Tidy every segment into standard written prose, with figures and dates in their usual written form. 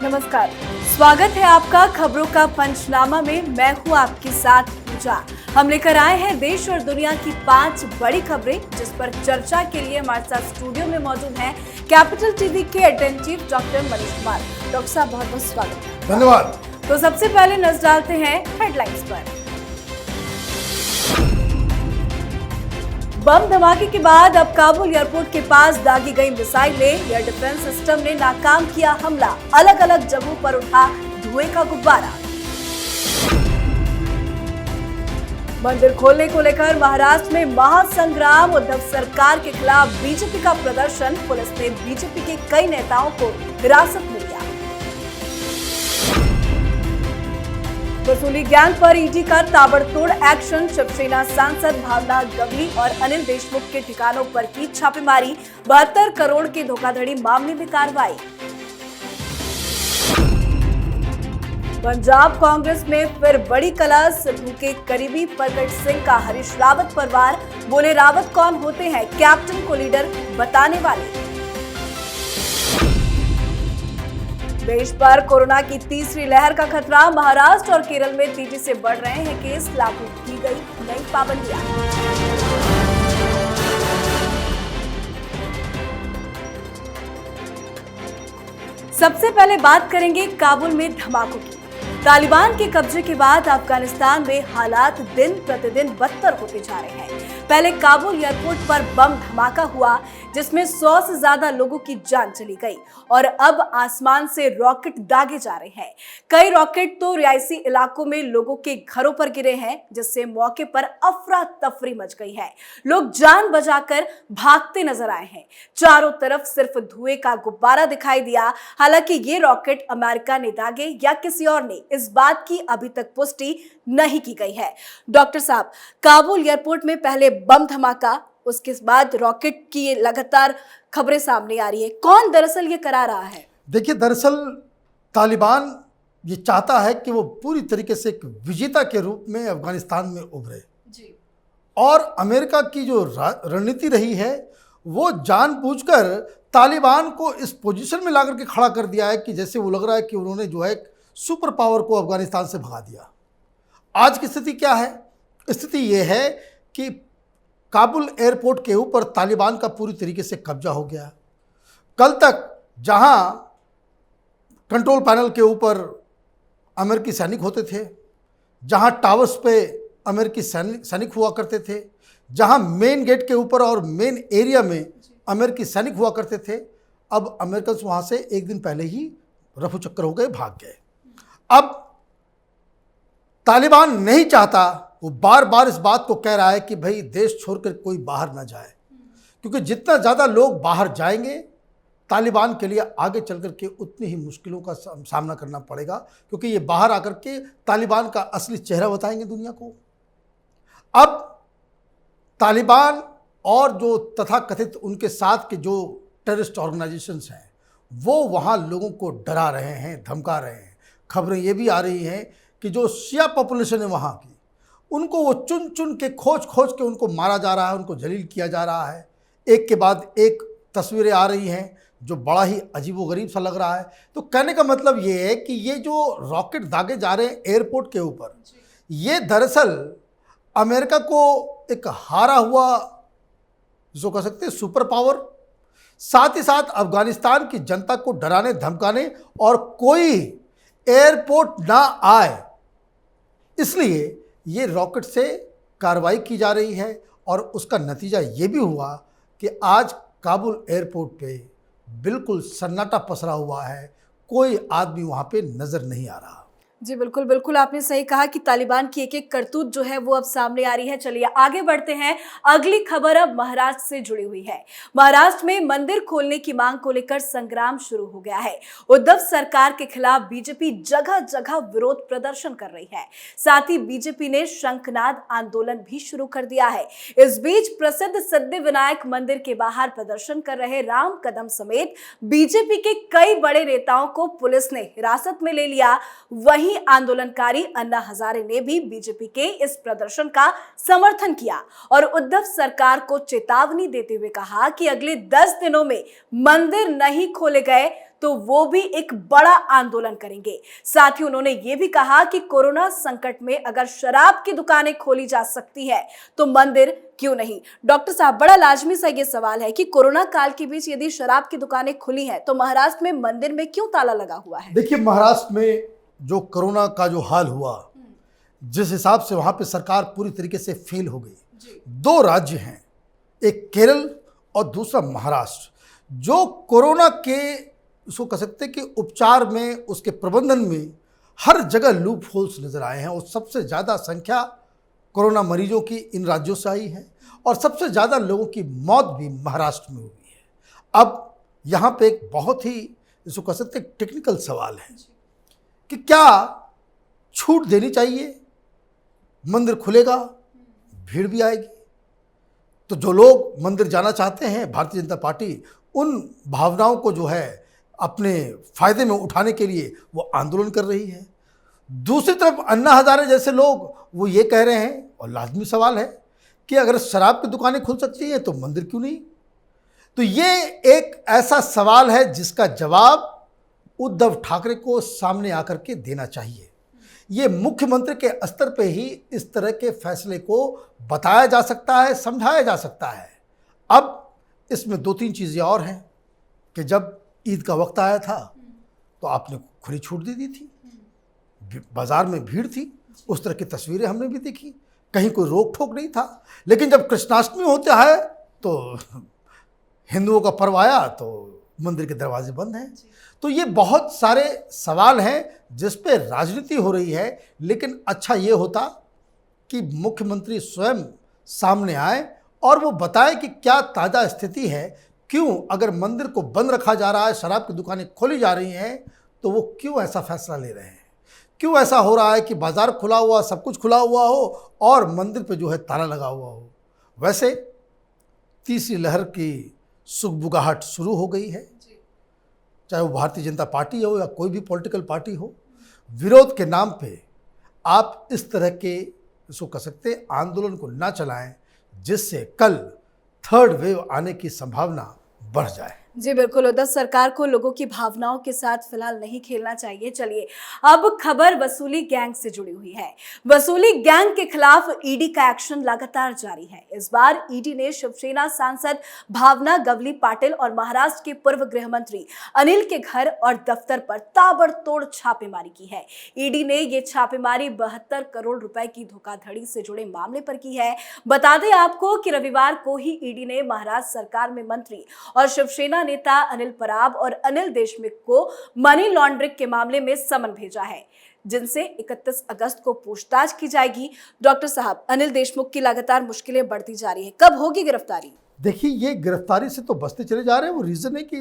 नमस्कार, स्वागत है आपका खबरों का पंचनामा में। मैं हूं आपके साथ पूजा। हम लेकर आए हैं देश और दुनिया की 5 बड़ी खबरें, जिस पर चर्चा के लिए हमारे साथ स्टूडियो में मौजूद हैं कैपिटल टीवी के editor in chief doctor Manish Kumar. Doctor साहब, बहुत बहुत स्वागत है। धन्यवाद। तो सबसे पहले नजर डालते हैं हेडलाइंस पर। बम धमाके के बाद अब काबुल एयरपोर्ट के पास दागी गई मिसाइलें। एयर डिफेंस सिस्टम ने नाकाम किया हमला। अलग अलग जगहों पर उठा धुएं का गुब्बारा। मंदिर खोलने को लेकर महाराष्ट्र में महासंग्राम। उद्धव सरकार के खिलाफ बीजेपी का प्रदर्शन। पुलिस ने बीजेपी के कई नेताओं को हिरासत में लिया। वसूली गैंग पर ईडी का ताबड़तोड़ एक्शन। शिवसेना सांसद भावना गवली और अनिल देशमुख के ठिकानों पर की छापेमारी। 72 करोड़ के धोखाधड़ी मामले में कार्रवाई। पंजाब कांग्रेस में फिर बड़ी कलह। सिद्धू के करीबी प्रगट सिंह का हरीश रावत पर वार। बोले, रावत कौन होते हैं कैप्टन को लीडर बताने वाले। देश पर कोरोना की तीसरी लहर का खतरा। महाराष्ट्र और केरल में तेजी से बढ़ रहे हैं केस। लागू की गई नई पाबंदियां। सबसे पहले बात करेंगे काबुल में धमाकों की। तालिबान के कब्जे के बाद अफगानिस्तान में हालात दिन प्रतिदिन बदतर होते जा रहे हैं। पहले काबुल एयरपोर्ट पर बम धमाका हुआ, जिसमें 100 से ज्यादा लोगों की जान चली गई, और अब आसमान से रॉकेट दागे जा रहे हैं। कई रॉकेट तो रिहायशी इलाकों में लोगों के घरों पर गिरे हैं, जिससे मौके पर अफरा तफरी मच गई है। लोग जान बचाकर भागते नजर आए हैं। चारों तरफ सिर्फ धुएं का गुब्बारा दिखाई दिया। हालांकि ये रॉकेट अमेरिका ने दागे या किसी और ने, इस बात की अभी तक पुष्टि नहीं की गई है। डॉक्टर साहब, काबुल एयरपोर्ट में पहले बम धमाका, उसके बाद रॉकेट की लगातार खबरें सामने आ रही है। कौन दरअसल ये करा रहा है? देखिए, दरअसल तालिबान ये चाहता है कि वो पूरी तरीके से एक विजेता के रूप में अफगानिस्तान में उभरे जी। और अमेरिका की जो रणनीति रही है, वो जानबूझकर तालिबान को इस पोजीशन में लाकर के खड़ा कर दिया है कि जैसे वो लग रहा है कि उन्होंने जो है एक सुपर पावर को अफगानिस्तान से भगा दिया। आज की स्थिति क्या है? स्थिति ये है कि काबुल एयरपोर्ट के ऊपर तालिबान का पूरी तरीके से कब्जा हो गया। कल तक जहां कंट्रोल पैनल के ऊपर अमेरिकी सैनिक होते थे, जहां टावर्स पे अमेरिकी सैनिक हुआ करते थे, जहां मेन गेट के ऊपर और मेन एरिया में अमेरिकी सैनिक हुआ करते थे, अब अमेरिकन वहां से एक दिन पहले ही रफू चक्कर हो गए, भाग गए। अब तालिबान नहीं चाहता, वो बार बार इस बात को कह रहा है कि भाई देश छोड़कर कोई बाहर ना जाए, क्योंकि जितना ज़्यादा लोग बाहर जाएंगे तालिबान के लिए आगे चल कर के उतनी ही मुश्किलों का सामना करना पड़ेगा, क्योंकि ये बाहर आकर के तालिबान का असली चेहरा बताएंगे दुनिया को। अब तालिबान और जो तथाकथित उनके साथ के जो टेररिस्ट ऑर्गेनाइजेशंस हैं, वो वहाँ लोगों को डरा रहे हैं, धमका रहे हैं। खबरें ये भी आ रही हैं कि जो शिया पॉपुलेशन है वहाँ की, उनको वो चुन चुन के खोज खोज के उनको मारा जा रहा है, उनको जलील किया जा रहा है। एक के बाद एक तस्वीरें आ रही हैं जो बड़ा ही अजीबोगरीब सा लग रहा है। तो कहने का मतलब ये है कि ये जो रॉकेट दागे जा रहे हैं एयरपोर्ट के ऊपर, ये दरअसल अमेरिका को एक हारा हुआ, जिसको कह सकते हैं सुपर पावर, साथ ही साथ अफगानिस्तान की जनता को डराने धमकाने और कोई एयरपोर्ट ना आए, इसलिए ये रॉकेट से कार्रवाई की जा रही है। और उसका नतीजा ये भी हुआ कि आज काबुल एयरपोर्ट पे बिल्कुल सन्नाटा पसरा हुआ है, कोई आदमी वहाँ पे नज़र नहीं आ रहा। जी बिल्कुल बिल्कुल, आपने सही कहा कि तालिबान की एक एक करतूत जो है वो अब सामने आ रही है। चलिए आगे बढ़ते हैं। अगली खबर अब महाराष्ट्र से जुड़ी हुई है। महाराष्ट्र में मंदिर खोलने की मांग को लेकर संग्राम शुरू हो गया है। उद्धव सरकार के खिलाफ बीजेपी जगह जगह विरोध प्रदर्शन कर रही है। साथ ही बीजेपी ने शंखनाद आंदोलन भी शुरू कर दिया है। इस बीच प्रसिद्ध सिद्धिविनायक मंदिर के बाहर प्रदर्शन कर रहे राम कदम समेत बीजेपी के कई बड़े नेताओं को पुलिस ने हिरासत में ले लिया। वहीं आंदोलनकारी अन्ना हजारे ने भी बीजेपी के इस प्रदर्शन का समर्थन किया और उद्धव सरकार को चेतावनी देते हुए कहा कि अगले 10 दिनों में मंदिर नहीं खोले गए तो वो भी एक बड़ा आंदोलन करेंगे। साथ ही उन्होंने ये भी कहा कि कोरोना संकट में अगर शराब की दुकानें खोली जा सकती है तो मंदिर क्यों नहीं। डॉक्टर साहब, बड़ा लाजमी सा ये सवाल है कि कोरोना काल के बीच यदि शराब की दुकानें खुली हैं तो महाराष्ट्र में मंदिर में क्यों ताला लगा हुआ है? देखिए, महाराष्ट्र में जो कोरोना का जो हाल हुआ, जिस हिसाब से वहां पे सरकार पूरी तरीके से फेल हो गई। दो राज्य हैं, एक केरल और दूसरा महाराष्ट्र, जो कोरोना के उसको कह सकते हैं कि उपचार में, उसके प्रबंधन में हर जगह लूप होल्स नजर आए हैं। और सबसे ज़्यादा संख्या कोरोना मरीजों की इन राज्यों से आई है और सबसे ज़्यादा लोगों की मौत भी महाराष्ट्र में हुई है। अब यहाँ पे एक बहुत ही इसको कह सकते हैं टेक्निकल सवाल है कि क्या छूट देनी चाहिए? मंदिर खुलेगा, भीड़ भी आएगी, तो जो लोग मंदिर जाना चाहते हैं, भारतीय जनता पार्टी उन भावनाओं को जो है अपने फायदे में उठाने के लिए वो आंदोलन कर रही है। दूसरी तरफ अन्ना हजारे जैसे लोग वो ये कह रहे हैं, और लाजमी सवाल है कि अगर शराब की दुकानें खुल सकती हैं तो मंदिर क्यों नहीं? तो ये एक ऐसा सवाल है जिसका जवाब उद्धव ठाकरे को सामने आकर के देना चाहिए। ये मुख्यमंत्री के स्तर पे ही इस तरह के फैसले को बताया जा सकता है, समझाया जा सकता है। अब इसमें दो तीन चीज़ें और हैं कि जब ईद का वक्त आया था तो आपने खुली छूट दे दी थी, बाजार में भीड़ थी, उस तरह की तस्वीरें हमने भी देखी, कहीं कोई रोक ठोक नहीं था। लेकिन जब कृष्णाष्टमी होता है तो हिंदुओं का पर्व आया तो मंदिर के दरवाजे बंद हैं। तो ये बहुत सारे सवाल हैं जिस पे राजनीति हो रही है। लेकिन अच्छा ये होता कि मुख्यमंत्री स्वयं सामने आए और वो बताए कि क्या ताज़ा स्थिति है, क्यों अगर मंदिर को बंद रखा जा रहा है, शराब की दुकानें खोली जा रही हैं, तो वो क्यों ऐसा फैसला ले रहे हैं, क्यों ऐसा हो रहा है कि बाजार खुला हुआ, सब कुछ खुला हुआ हो और मंदिर पे जो है ताला लगा हुआ हो। वैसे तीसरी लहर की सुगबुगाहट शुरू हो गई है, चाहे वो भारतीय जनता पार्टी हो या कोई भी पॉलिटिकल पार्टी हो। विरोध के नाम पे आप इस तरह के इसको कह सकते हैं आंदोलन को ना चलाएं, जिससे कल थर्ड वेव आने की संभावना बढ़ जाए। जी बिल्कुल, उद्धव सरकार को लोगों की भावनाओं के साथ फिलहाल नहीं खेलना चाहिए। चलिए, अब खबर वसूली गैंग से जुड़ी हुई है। वसूली गैंग के खिलाफ ईडी का एक्शन लगातार जारी है। इस बार ईडी ने शिवसेना सांसद भावना गवली पाटिल और महाराष्ट्र के पूर्व गृह मंत्री अनिल के घर और दफ्तर पर ताबड़तोड़ छापेमारी की है। ईडी ने ये छापेमारी 72 करोड़ रुपए की धोखाधड़ी से जुड़े मामले पर की है। बता दें आपको कि रविवार को ही ईडी ने महाराष्ट्र सरकार में मंत्री और शिवसेना नेता अनिल पराब और अनिल देशमुख को मनी लॉन्ड्रिंग के मामले में समन भेजा है, जिनसे 31 अगस्त को पूछताछ की जाएगी। डॉक्टर साहब, अनिल देशमुख की लगातार मुश्किलें बढ़ती जा रही है, कब होगी गिरफ्तारी? देखिए, ये गिरफ्तारी से तो बचते चले जा रहे हैं। वो रीजन है कि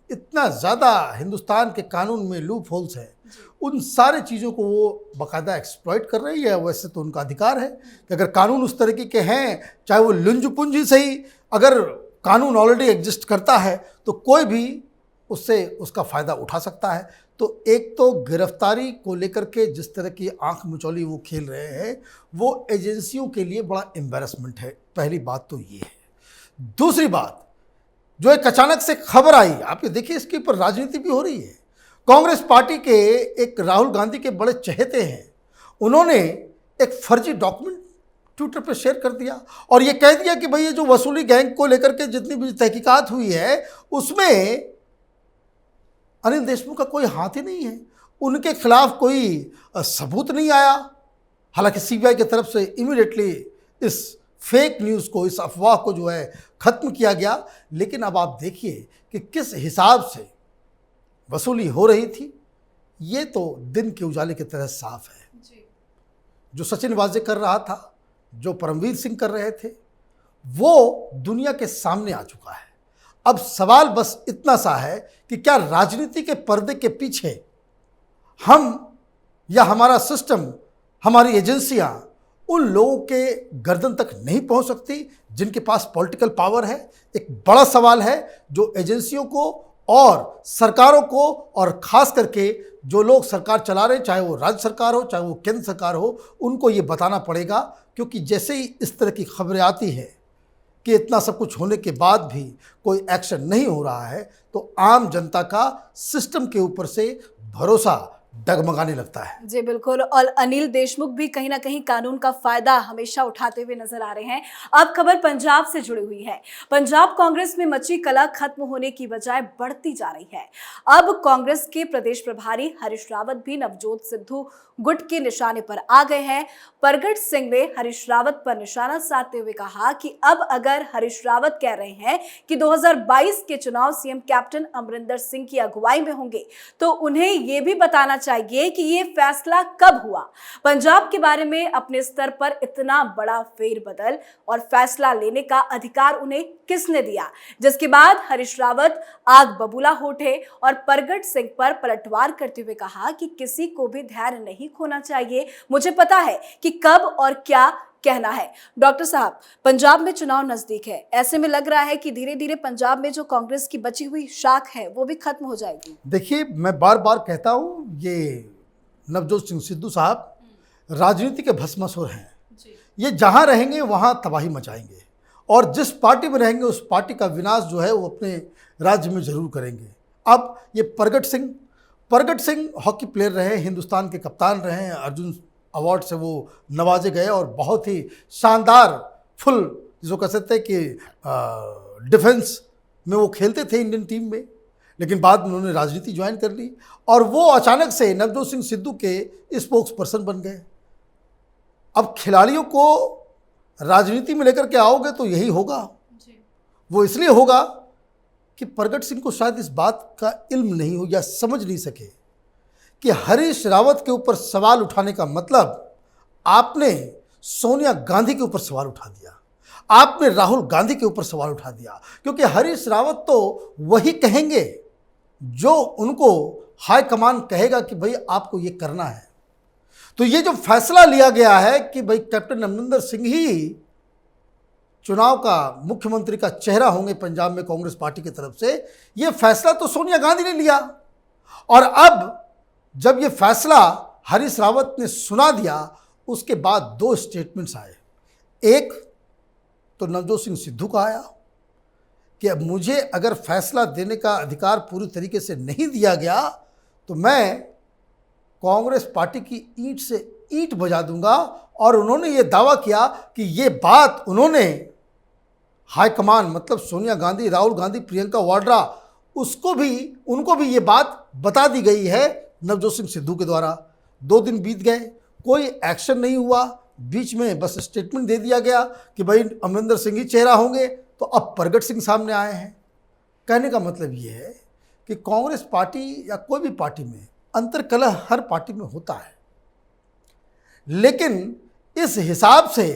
इतना ज़्यादा हिंदुस्तान के कानून में लूप होल्स है, उन सारी चीज़ों को वो बाकायदा एक्सप्लॉइट कर रही है। वैसे तो उनका अधिकार है कि अगर कानून उस तरीके के हैं, चाहे वो लुंज पूंजी से ही, अगर कानून ऑलरेडी एग्जिस्ट करता है तो कोई भी उससे उसका फ़ायदा उठा सकता है। तो एक तो गिरफ्तारी को लेकर के जिस तरह की आंख मिचौली वो खेल रहे हैं, वो एजेंसियों के लिए बड़ा एम्बैरेसमेंट है। पहली बात तो ये है। दूसरी बात, जो एक अचानक से खबर आई, आप ये देखिए, इसके ऊपर राजनीति भी हो रही है। कांग्रेस पार्टी के एक राहुल गांधी के बड़े चहेते हैं, उन्होंने एक फर्जी डॉक्यूमेंट ट्विटर पे शेयर कर दिया और ये कह दिया कि भाई ये जो वसूली गैंग को लेकर के जितनी भी तहकीकात हुई है उसमें अनिल देशमुख का कोई हाथ ही नहीं है, उनके खिलाफ कोई सबूत नहीं आया। हालांकि सीबीआई की तरफ से इमीडिएटली इस फेक न्यूज़ को, इस अफवाह को जो है ख़त्म किया गया। लेकिन अब आप देखिए कि किस हिसाब से वसूली हो रही थी, ये तो दिन के उजाले की तरह साफ है। जो सचिन वाजे कर रहा था, जो परमवीर सिंह कर रहे थे, वो दुनिया के सामने आ चुका है। अब सवाल बस इतना सा है कि क्या राजनीति के पर्दे के पीछे हम या हमारा सिस्टम, हमारी एजेंसियां उन लोगों के गर्दन तक नहीं पहुंच सकती जिनके पास पॉलिटिकल पावर है? एक बड़ा सवाल है जो एजेंसियों को और सरकारों को, और ख़ास करके जो लोग सरकार चला रहे हैं, चाहे वो राज्य सरकार हो चाहे वो केंद्र सरकार हो, उनको ये बताना पड़ेगा। क्योंकि जैसे ही इस तरह की खबरें आती है कि इतना सब कुछ होने के बाद भी कोई एक्शन नहीं हो रहा है, तो आम जनता का सिस्टम के ऊपर से भरोसा डगमगाने लगता है। जी बिल्कुल। और अनिल देशमुख भी कहीं ना कहीं कानून का फायदा हमेशा उठाते हुए नजर आ रहे हैं। अब खबर पंजाब से जुड़ी हुई है। पंजाब कांग्रेस में मची कलह खत्म होने की बजाय बढ़ती जा रही है। अब कांग्रेस के प्रदेश प्रभारी हरीश रावत भी नवजोत सिद्धू गुट के निशाने पर आ गए हैं। परगट सिंह ने हरीश रावत पर निशाना साधते हुए कहा कि अब अगर हरीश रावत कह रहे हैं कि 2022 के चुनाव सीएम कैप्टन अमरिंदर सिंह की अगुवाई में होंगे, तो उन्हें यह भी बताना चाहिए कि ये फैसला कब हुआ। पंजाब के बारे में अपने स्तर पर इतना बड़ा फेरबदल और फैसला लेने का अधिकार उन्हें किसने दिया, जिसके बाद हरीश रावत आग बबूला हो उठे और परगट सिंह पर पलटवार करते हुए कहा कि किसी को भी धैर्य नहीं खोना चाहिए, मुझे पता है कि कब और क्या कहना है। डॉक्टर साहब, पंजाब में चुनाव नजदीक है, ऐसे में लग रहा है कि धीरे धीरे पंजाब में जो कांग्रेस की बची हुई शाख है वो भी खत्म हो जाएगी। देखिए, मैं बार बार कहता हूँ, ये नवजोत सिंह सिद्धू साहब राजनीति के भस्मासुर हैं। ये जहाँ रहेंगे वहाँ तबाही मचाएंगे और जिस पार्टी में रहेंगे उस पार्टी का विनाश जो है वो अपने राज्य में जरूर करेंगे। अब ये परगट सिंह हॉकी प्लेयर रहे, हिंदुस्तान के कप्तान रहे हैं, अर्जुन अवार्ड से वो नवाजे गए और बहुत ही शानदार फुल जिसको कह सकते हैं कि डिफेंस में वो खेलते थे इंडियन टीम में, लेकिन बाद में उन्होंने राजनीति ज्वाइन कर ली और वो अचानक से नवजोत सिंह सिद्धू के स्पोक्स पर्सन बन गए। अब खिलाड़ियों को राजनीति में लेकर के आओगे तो यही होगा। वो इसलिए होगा कि परगट सिंह को शायद इस बात का इल्म नहीं हो या समझ नहीं सके कि हरीश रावत के ऊपर सवाल उठाने का मतलब आपने सोनिया गांधी के ऊपर सवाल उठा दिया, आपने राहुल गांधी के ऊपर सवाल उठा दिया, क्योंकि हरीश रावत तो वही कहेंगे जो उनको हाईकमान कहेगा कि भाई आपको ये करना है। तो ये जो फैसला लिया गया है कि भाई कैप्टन अमरिंदर सिंह ही चुनाव का मुख्यमंत्री का चेहरा होंगे पंजाब में कांग्रेस पार्टी की तरफ से, ये फैसला तो सोनिया गांधी ने लिया और अब जब ये फैसला हरीश रावत ने सुना दिया, उसके बाद दो स्टेटमेंट्स आए। एक तो नवजोत सिंह सिद्धू का आया कि अब मुझे अगर फैसला देने का अधिकार पूरी तरीके से नहीं दिया गया तो मैं कांग्रेस पार्टी की ईंट से ईंट बजा दूंगा, और उन्होंने ये दावा किया कि ये बात उन्होंने हाईकमान मतलब सोनिया गांधी, राहुल गांधी, प्रियंका वाड्रा उनको भी ये बात बता दी गई है नवजोत सिंह सिद्धू के द्वारा। 2 दिन बीत गए, कोई एक्शन नहीं हुआ, बीच में बस स्टेटमेंट दे दिया गया कि भाई अमरिंदर सिंह ही चेहरा होंगे। तो अब परगट सिंह सामने आए हैं। कहने का मतलब ये है कि कांग्रेस पार्टी या कोई भी पार्टी में अंतर्कलह हर पार्टी में होता है, लेकिन इस हिसाब से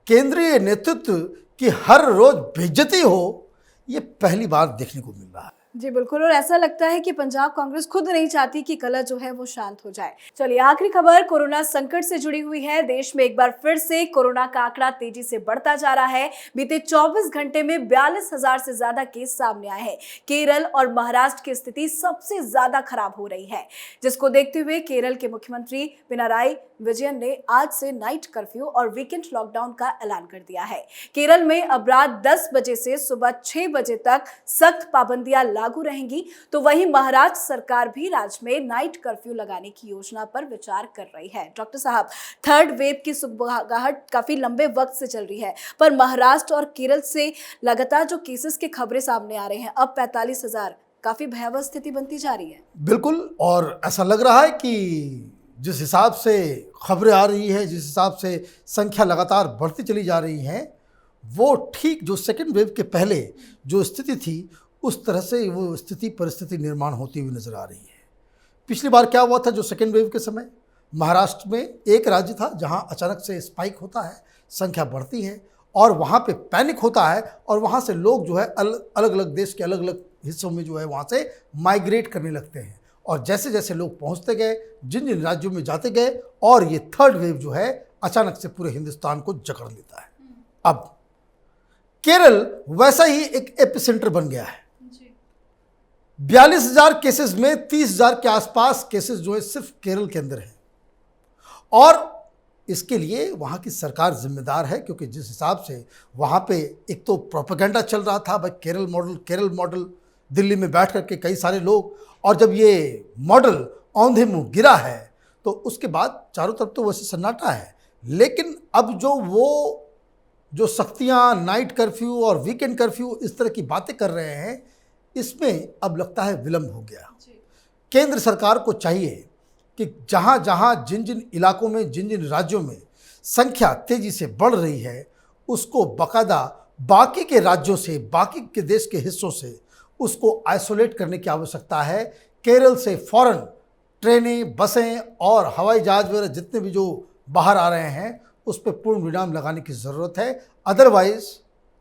केंद्रीय नेतृत्व की हर रोज बेइज्जती हो, ये पहली बार देखने को मिल रहा है। जी बिल्कुल। और ऐसा लगता है कि पंजाब कांग्रेस खुद नहीं चाहती कि कलह जो है वो शांत हो जाए। चलिए, आखिरी खबर कोरोना संकट से जुड़ी हुई है। देश में एक बार फिर से कोरोना का आंकड़ा तेजी से बढ़ता जा रहा है। बीते 24 घंटे में 42,000 से ज्यादा केस सामने आए हैं। केरल और महाराष्ट्र की स्थिति सबसे ज्यादा खराब हो रही है, जिसको देखते हुए केरल के मुख्यमंत्री पिनाराई विजयन ने आज से नाइट कर्फ्यू और वीकेंड लॉकडाउन का ऐलान कर दिया है। केरल में अब रात 10 बजे से सुबह 6 बजे तक सख्त पाबंदियां लागू रहेंगी। तो वहीं महाराष्ट्र सरकार भी राज्य में नाइट कर्फ्यू लगाने की योजना पर विचार कर रही है। डॉक्टर साहब, थर्ड वेव की सुगबुगाहट काफी लंबे वक्त से चल रही है, पर महाराष्ट्र और केरल से लगातार जो केसेस की खबरें सामने आ रहे हैं, अब 45,000, काफी भयावह स्थिति बनती जा रही है। बिल्कुल, और ऐसा लग रहा है कि जिस हिसाब से खबरें आ रही है, जिस हिसाब से संख्या लगातार बढ़ती चली जा रही है, वो ठीक जो सेकेंड वेव के पहले जो स्थिति थी उस तरह से वो परिस्थिति निर्माण होती हुई नजर आ रही है। पिछली बार क्या हुआ था, जो सेकेंड वेव के समय महाराष्ट्र में एक राज्य था जहां अचानक से स्पाइक होता है, संख्या बढ़ती है और वहां पे पैनिक होता है और वहां से लोग जो है अलग अलग देश के अलग अलग हिस्सों में जो है वहां से माइग्रेट करने लगते हैं, और जैसे जैसे लोग पहुंचते गए, जिन जिन राज्यों में जाते गए, और ये थर्ड वेव जो है अचानक से पूरे हिंदुस्तान को जकड़ लेता है। अब केरल वैसा ही एक एपिसेंटर बन गया है। 42,000 केसेस में 30,000 के आसपास केसेस जो है सिर्फ केरल के अंदर है, और इसके लिए वहाँ की सरकार जिम्मेदार है, क्योंकि जिस हिसाब से वहाँ पे एक तो प्रोपेगेंडा चल रहा था, भाई केरल मॉडल, दिल्ली में बैठ करके कई सारे लोग, और जब ये मॉडल औंधे मुंह गिरा है तो उसके बाद चारों तरफ तो वैसे सन्नाटा है। लेकिन अब जो सख्तियाँ, नाइट कर्फ्यू और वीकेंड कर्फ्यू, इस तरह की बातें कर रहे हैं, इसमें अब लगता है विलंब हो गया। केंद्र सरकार को चाहिए कि जहाँ जहाँ जिन जिन इलाकों में, जिन जिन राज्यों में संख्या तेजी से बढ़ रही है, उसको बाकायदा बाकी के राज्यों से, बाकी के देश के हिस्सों से उसको आइसोलेट करने की आवश्यकता है। केरल से फौरन ट्रेनें, बसें और हवाई जहाज वगैरह जितने भी जो बाहर आ रहे हैं उस पर पूर्ण विराम लगाने की ज़रूरत है। अदरवाइज़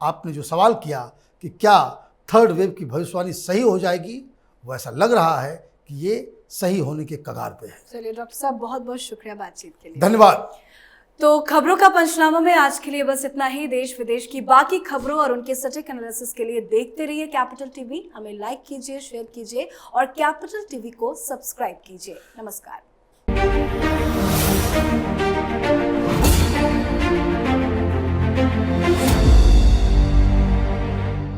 आपने जो सवाल किया कि क्या थर्ड वेव की भविष्यवाणी सही हो जाएगी, वो ऐसा लग रहा है कि ये सही होने के कगार पे है। चलिए डॉक्टर साहब, बहुत बहुत शुक्रिया बातचीत के लिए। धन्यवाद। तो खबरों का पंचनामा में आज के लिए बस इतना ही। देश विदेश की बाकी खबरों और उनके सटीक एनालिसिस के लिए देखते रहिए कैपिटल टीवी। हमें लाइक कीजिए, शेयर कीजिए और कैपिटल टीवी को सब्सक्राइब कीजिए। नमस्कार।